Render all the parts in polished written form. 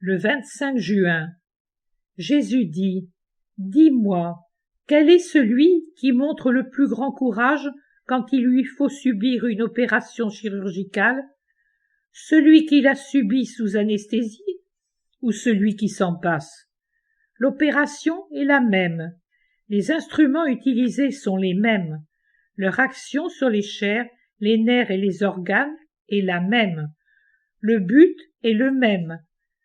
Le 25 juin, Jésus dit : « Dis-moi, quel est celui qui montre le plus grand courage quand il lui faut subir une opération chirurgicale ? Celui qui la subit sous anesthésie ou celui qui s'en passe ? L'opération est la même, les instruments utilisés sont les mêmes, leur action sur les chairs, les nerfs et les organes est la même, le but est le même.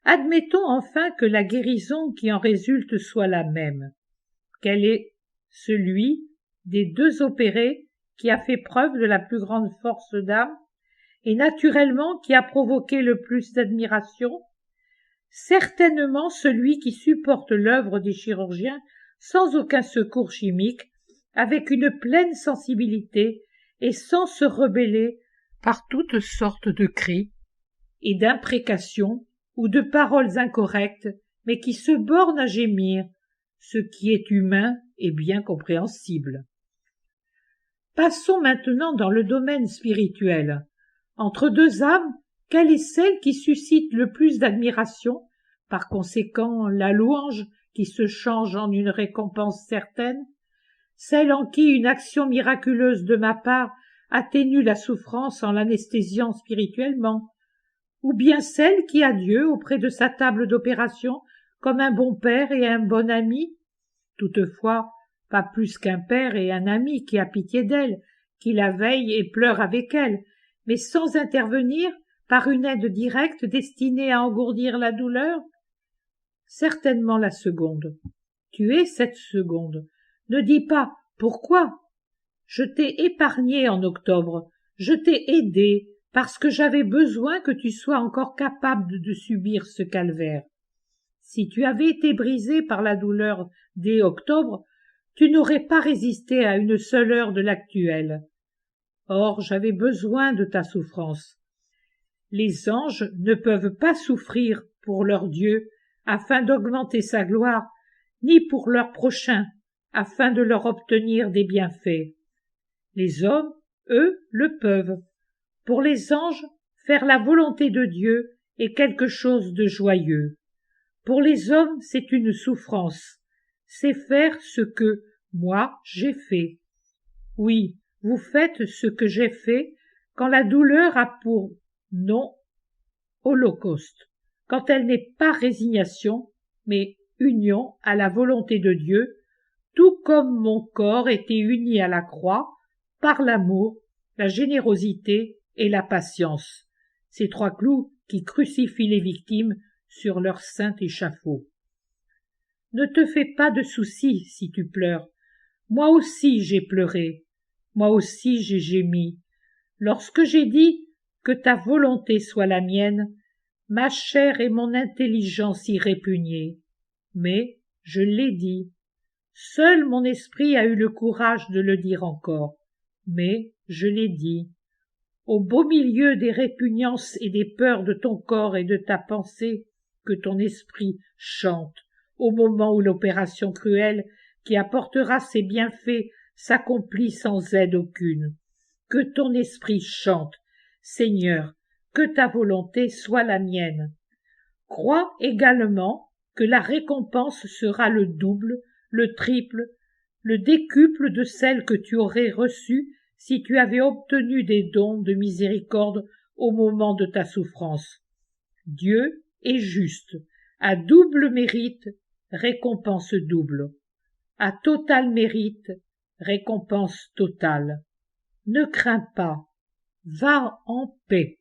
Admettons enfin que la guérison qui en résulte soit la même. Quel est celui des deux opérés qui a fait preuve de la plus grande force d'âme et naturellement qui a provoqué le plus d'admiration ? Certainement celui qui supporte l'œuvre des chirurgiens sans aucun secours chimique, avec une pleine sensibilité et sans se rebeller par toutes sortes de cris et d'imprécations ou de paroles incorrectes, mais qui se borne à gémir, ce qui est humain et bien compréhensible. Passons maintenant dans le domaine spirituel. Entre deux âmes, quelle est celle qui suscite le plus d'admiration, par conséquent la louange qui se change en une récompense certaine, celle en qui une action miraculeuse de ma part atténue la souffrance en l'anesthésiant spirituellement, ou bien celle qui a Dieu auprès de sa table d'opération comme un bon père et un bon ami, toutefois pas plus qu'un père et un ami qui a pitié d'elle, qui la veille et pleure avec elle, mais sans intervenir par une aide directe destinée à engourdir la douleur? Certainement la seconde. Tu es cette seconde. Ne dis pas « pourquoi ?» Je t'ai épargné en octobre, je t'ai aidé, parce que j'avais besoin que tu sois encore capable de subir ce calvaire. Si tu avais été brisé par la douleur dès octobre, tu n'aurais pas résisté à une seule heure de l'actuelle. Or, j'avais besoin de ta souffrance. Les anges ne peuvent pas souffrir pour leur Dieu afin d'augmenter sa gloire, ni pour leur prochain afin de leur obtenir des bienfaits. Les hommes, eux, le peuvent. Pour les anges, faire la volonté de Dieu est quelque chose de joyeux. Pour les hommes, c'est une souffrance. C'est faire ce que, moi, j'ai fait. Oui, vous faites ce que j'ai fait quand la douleur a pour nom holocauste, quand elle n'est pas résignation, mais union à la volonté de Dieu, tout comme mon corps était uni à la croix par l'amour, la générosité et la patience, ces trois clous qui crucifient les victimes sur leur saint échafaud. Ne te fais pas de soucis si tu pleures. Moi aussi j'ai pleuré, moi aussi j'ai gémi. Lorsque j'ai dit que ta volonté soit la mienne, ma chair et mon intelligence y répugnaient. Mais je l'ai dit. Seul mon esprit a eu le courage de le dire encore. Mais je l'ai dit. Au beau milieu des répugnances et des peurs de ton corps et de ta pensée, que ton esprit chante, au moment où l'opération cruelle qui apportera ses bienfaits s'accomplit sans aide aucune. Que ton esprit chante, Seigneur, que ta volonté soit la mienne. Crois également que la récompense sera le double, le triple, le décuple de celle que tu aurais reçue si tu avais obtenu des dons de miséricorde au moment de ta souffrance. Dieu est juste, à double mérite, récompense double. À total mérite, récompense totale. Ne crains pas, va en paix.